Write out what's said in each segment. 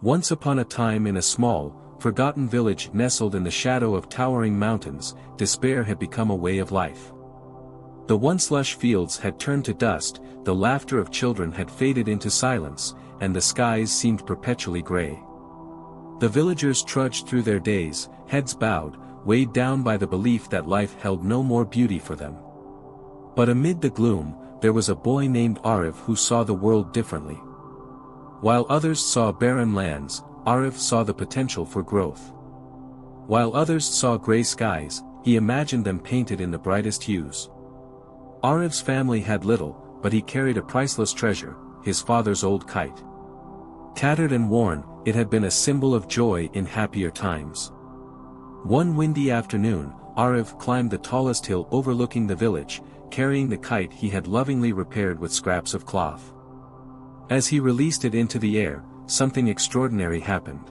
Once upon a time in a small, forgotten village nestled in the shadow of towering mountains, despair had become a way of life. The once lush fields had turned to dust, the laughter of children had faded into silence, and the skies seemed perpetually gray. The villagers trudged through their days, heads bowed, weighed down by the belief that life held no more beauty for them. But amid the gloom, there was a boy named Aarav who saw the world differently. While others saw barren lands, Aarav saw the potential for growth. While others saw gray skies, he imagined them painted in the brightest hues. Aarav's family had little, but he carried a priceless treasure, his father's old kite. Tattered and worn, it had been a symbol of joy in happier times. One windy afternoon, Aarav climbed the tallest hill overlooking the village, carrying the kite he had lovingly repaired with scraps of cloth. As he released it into the air, something extraordinary happened.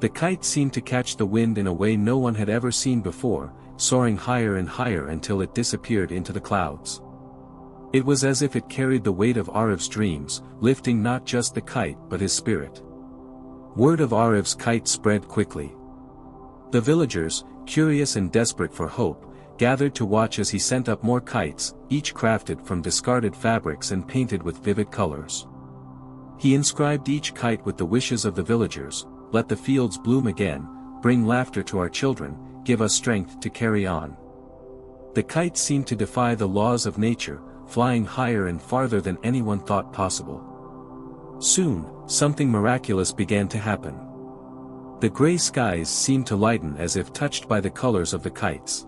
The kite seemed to catch the wind in a way no one had ever seen before, soaring higher and higher until it disappeared into the clouds. It was as if it carried the weight of Aarav's dreams, lifting not just the kite but his spirit. Word of Aarav's kite spread quickly. The villagers, curious and desperate for hope, gathered to watch as he sent up more kites, each crafted from discarded fabrics and painted with vivid colors. He inscribed each kite with the wishes of the villagers: let the fields bloom again, bring laughter to our children, give us strength to carry on. The kite seemed to defy the laws of nature, flying higher and farther than anyone thought possible. Soon, something miraculous began to happen. The gray skies seemed to lighten as if touched by the colors of the kites.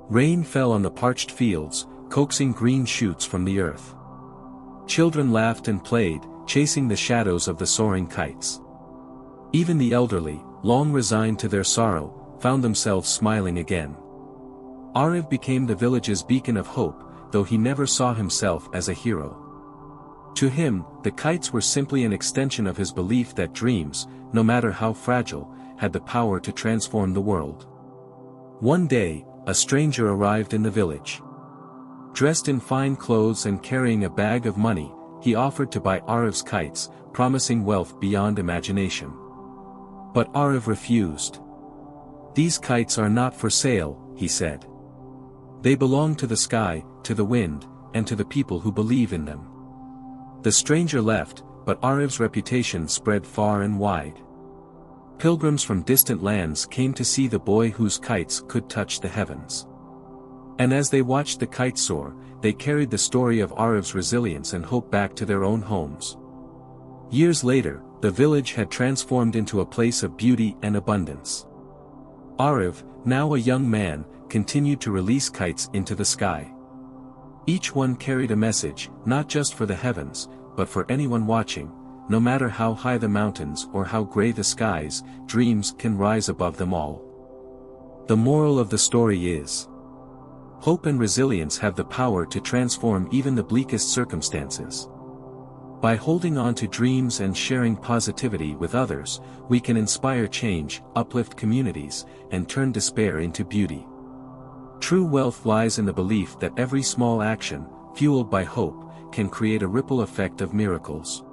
Rain fell on the parched fields, coaxing green shoots from the earth. Children laughed and played, chasing the shadows of the soaring kites. Even the elderly, long resigned to their sorrow, found themselves smiling again. Aarav became the village's beacon of hope, though he never saw himself as a hero. To him, the kites were simply an extension of his belief that dreams, no matter how fragile, had the power to transform the world. One day, a stranger arrived in the village. Dressed in fine clothes and carrying a bag of money, he offered to buy Aarav's kites, promising wealth beyond imagination. But Aarav refused. "These kites are not for sale," he said. "They belong to the sky, to the wind, and to the people who believe in them." The stranger left, but Aarav's reputation spread far and wide. Pilgrims from distant lands came to see the boy whose kites could touch the heavens. And as they watched the kite soar, they carried the story of Aarav's resilience and hope back to their own homes. Years later, the village had transformed into a place of beauty and abundance. Aarav, now a young man, continued to release kites into the sky. Each one carried a message, not just for the heavens, but for anyone watching. No matter how high the mountains or how gray the skies, dreams can rise above them all. The moral of the story is: hope and resilience have the power to transform even the bleakest circumstances. By holding on to dreams and sharing positivity with others, we can inspire change, uplift communities, and turn despair into beauty. True wealth lies in the belief that every small action, fueled by hope, can create a ripple effect of miracles.